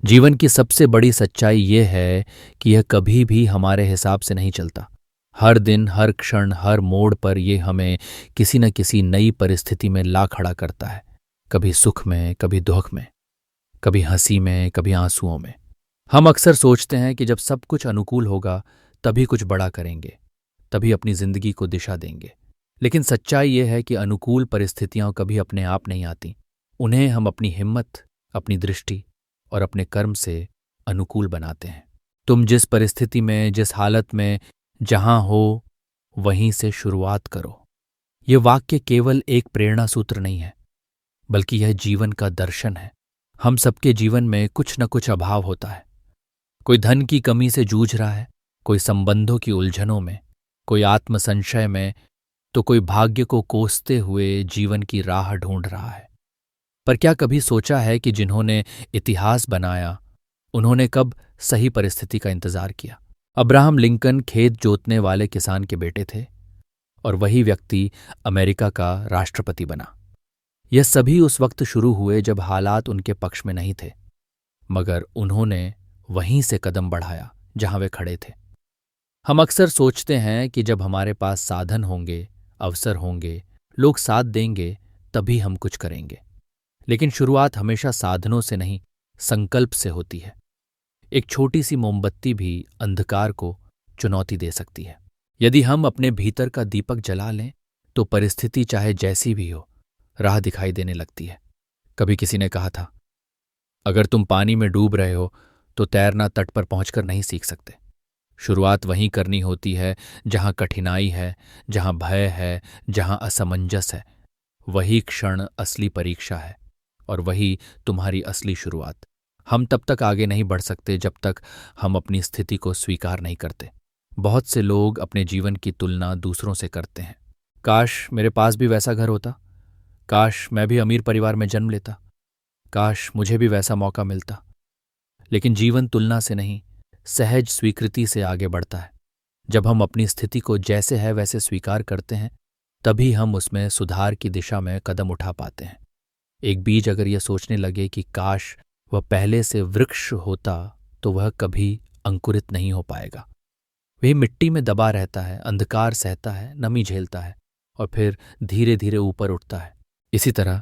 जीवन की सबसे बड़ी सच्चाई ये है कि यह कभी भी हमारे हिसाब से नहीं चलता। हर दिन, हर क्षण, हर मोड़ पर ये हमें किसी न किसी नई परिस्थिति में ला खड़ा करता है। कभी सुख में, कभी दुख में, कभी हंसी में, कभी आंसुओं में। हम अक्सर सोचते हैं कि जब सब कुछ अनुकूल होगा तभी कुछ बड़ा करेंगे, तभी अपनी जिंदगी को दिशा देंगे। लेकिन सच्चाई यह है कि अनुकूल परिस्थितियां कभी अपने आप नहीं आती। उन्हें हम अपनी हिम्मत, अपनी दृष्टि और अपने कर्म से अनुकूल बनाते हैं। तुम जिस परिस्थिति में, जिस हालत में जहां हो, वहीं से शुरुआत करो। यह वाक्य केवल एक प्रेरणा सूत्र नहीं है, बल्कि यह जीवन का दर्शन है। हम सबके जीवन में कुछ न कुछ अभाव होता है। कोई धन की कमी से जूझ रहा है, कोई संबंधों की उलझनों में, कोई आत्मसंशय में, तो कोई भाग्य को कोसते हुए जीवन की राह ढूंढ रहा है। पर क्या कभी सोचा है कि जिन्होंने इतिहास बनाया, उन्होंने कब सही परिस्थिति का इंतजार किया? अब्राहम लिंकन खेत जोतने वाले किसान के बेटे थे, और वही व्यक्ति अमेरिका का राष्ट्रपति बना। यह सभी उस वक्त शुरू हुए जब हालात उनके पक्ष में नहीं थे, मगर उन्होंने वहीं से कदम बढ़ाया जहां वे खड़े थे। हम अक्सर सोचते हैं कि जब हमारे पास साधन होंगे, अवसर होंगे, लोग साथ देंगे, तभी हम कुछ करेंगे। लेकिन शुरुआत हमेशा साधनों से नहीं, संकल्प से होती है। एक छोटी सी मोमबत्ती भी अंधकार को चुनौती दे सकती है। यदि हम अपने भीतर का दीपक जला लें, तो परिस्थिति चाहे जैसी भी हो, राह दिखाई देने लगती है। कभी किसी ने कहा था, अगर तुम पानी में डूब रहे हो तो तैरना तट पर पहुंचकर नहीं सीख सकते। शुरुआत वहीं करनी होती है जहां कठिनाई है, जहां भय है, जहां असमंजस है। वही क्षण असली परीक्षा है, और वही तुम्हारी असली शुरुआत। हम तब तक आगे नहीं बढ़ सकते जब तक हम अपनी स्थिति को स्वीकार नहीं करते। बहुत से लोग अपने जीवन की तुलना दूसरों से करते हैं। काश मेरे पास भी वैसा घर होता, काश मैं भी अमीर परिवार में जन्म लेता, काश मुझे भी वैसा मौका मिलता। लेकिन जीवन तुलना से नहीं, सहज स्वीकृति से आगे बढ़ता है। जब हम अपनी स्थिति को जैसे है वैसे स्वीकार करते हैं, तभी हम उसमें सुधार की दिशा में कदम उठा पाते हैं। एक बीज अगर यह सोचने लगे कि काश वह पहले से वृक्ष होता, तो वह कभी अंकुरित नहीं हो पाएगा। वह मिट्टी में दबा रहता है, अंधकार सहता है, नमी झेलता है, और फिर धीरे धीरे ऊपर उठता है। इसी तरह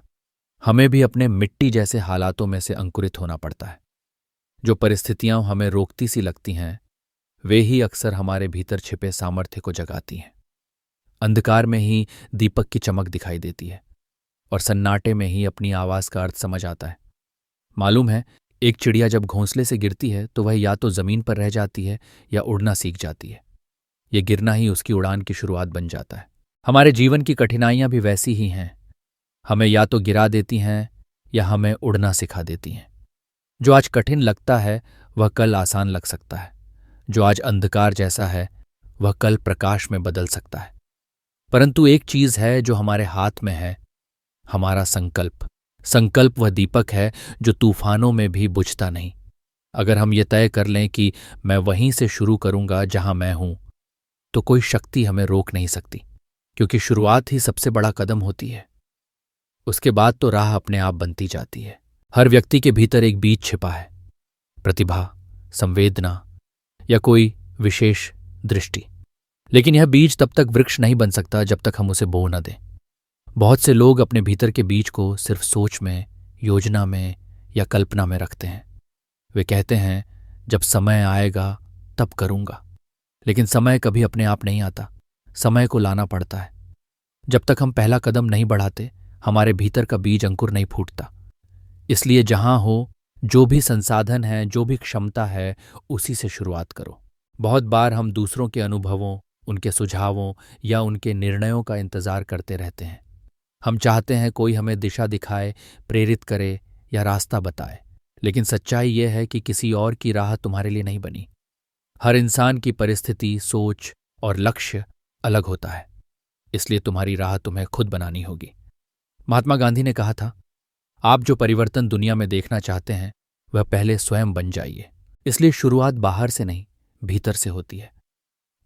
हमें भी अपने मिट्टी जैसे हालातों में से अंकुरित होना पड़ता है। जो परिस्थितियां हमें रोकती सी लगती हैं, वे ही अक्सर हमारे भीतर छिपे सामर्थ्य को जगाती हैं। अंधकार में ही दीपक की चमक दिखाई देती है, और सन्नाटे में ही अपनी आवाज का अर्थ समझ आता है। मालूम है, एक चिड़िया जब घोंसले से गिरती है तो वह या तो जमीन पर रह जाती है या उड़ना सीख जाती है। यह गिरना ही उसकी उड़ान की शुरुआत बन जाता है। हमारे जीवन की कठिनाइयां भी वैसी ही हैं। हमें या तो गिरा देती हैं या हमें उड़ना सिखा देती हैं। जो आज कठिन लगता है वह कल आसान लग सकता है। जो आज अंधकार जैसा है वह कल प्रकाश में बदल सकता है। परंतु एक चीज है जो हमारे हाथ में है, हमारा संकल्प। संकल्प वह दीपक है जो तूफानों में भी बुझता नहीं। अगर हम ये तय कर लें कि मैं वहीं से शुरू करूंगा जहां मैं हूं, तो कोई शक्ति हमें रोक नहीं सकती, क्योंकि शुरुआत ही सबसे बड़ा कदम होती है। उसके बाद तो राह अपने आप बनती जाती है। हर व्यक्ति के भीतर एक बीज छिपा है, प्रतिभा, संवेदना या कोई विशेष दृष्टि। लेकिन यह बीज तब तक वृक्ष नहीं बन सकता जब तक हम उसे बो न दें। बहुत से लोग अपने भीतर के बीज को सिर्फ सोच में, योजना में या कल्पना में रखते हैं। वे कहते हैं, जब समय आएगा तब करूंगा। लेकिन समय कभी अपने आप नहीं आता, समय को लाना पड़ता है। जब तक हम पहला कदम नहीं बढ़ाते, हमारे भीतर का बीज अंकुर नहीं फूटता। इसलिए जहां हो, जो भी संसाधन है, जो भी क्षमता है, उसी से शुरुआत करो। बहुत बार हम दूसरों के अनुभवों, उनके सुझावों या उनके निर्णयों का इंतजार करते रहते हैं। हम चाहते हैं कोई हमें दिशा दिखाए, प्रेरित करे या रास्ता बताए। लेकिन सच्चाई यह है कि किसी और की राह तुम्हारे लिए नहीं बनी। हर इंसान की परिस्थिति, सोच और लक्ष्य अलग होता है। इसलिए तुम्हारी राह तुम्हें खुद बनानी होगी। महात्मा गांधी ने कहा था, आप जो परिवर्तन दुनिया में देखना चाहते हैं, वह पहले स्वयं बन जाइए। इसलिए शुरुआत बाहर से नहीं, भीतर से होती है।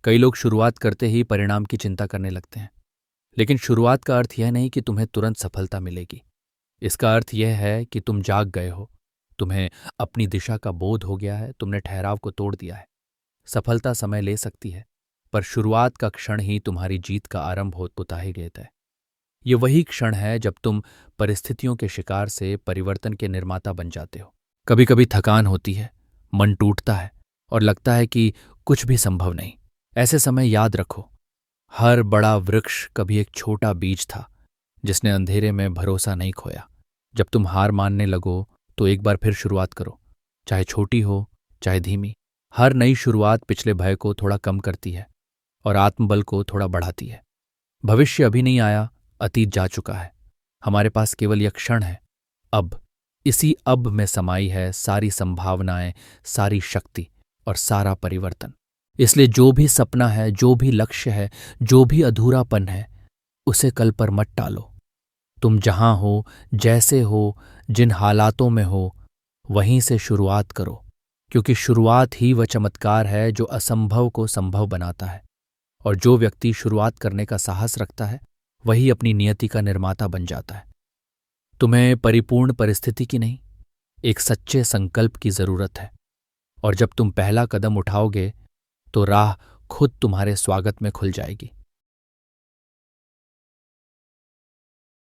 कई लोग शुरुआत करते ही परिणाम की चिंता करने लगते हैं। लेकिन शुरुआत का अर्थ यह नहीं कि तुम्हें तुरंत सफलता मिलेगी। इसका अर्थ यह है कि तुम जाग गए हो, तुम्हें अपनी दिशा का बोध हो गया है, तुमने ठहराव को तोड़ दिया है। सफलता समय ले सकती है, पर शुरुआत का क्षण ही तुम्हारी जीत का आरंभ होता ही रहता है। ये वही क्षण है जब तुम परिस्थितियों के शिकार से परिवर्तन के निर्माता बन जाते हो। कभी कभी थकान होती है, मन टूटता है और लगता है कि कुछ भी संभव नहीं। ऐसे समय याद रखो, हर बड़ा वृक्ष कभी एक छोटा बीज था जिसने अंधेरे में भरोसा नहीं खोया। जब तुम हार मानने लगो तो एक बार फिर शुरुआत करो, चाहे छोटी हो चाहे धीमी। हर नई शुरुआत पिछले भय को थोड़ा कम करती है और आत्मबल को थोड़ा बढ़ाती है। भविष्य अभी नहीं आया, अतीत जा चुका है। हमारे पास केवल यह क्षण है, अब। इसी अब में समाई है सारी संभावनाएं, सारी शक्ति और सारा परिवर्तन। इसलिए जो भी सपना है, जो भी लक्ष्य है, जो भी अधूरापन है, उसे कल पर मत टालो। तुम जहां हो, जैसे हो, जिन हालातों में हो, वहीं से शुरुआत करो, क्योंकि शुरुआत ही वह चमत्कार है जो असंभव को संभव बनाता है। और जो व्यक्ति शुरुआत करने का साहस रखता है, वही अपनी नियति का निर्माता बन जाता है। तुम्हें परिपूर्ण परिस्थिति की नहीं, एक सच्चे संकल्प की जरूरत है। और जब तुम पहला कदम उठाओगे तो राह खुद तुम्हारे स्वागत में खुल जाएगी।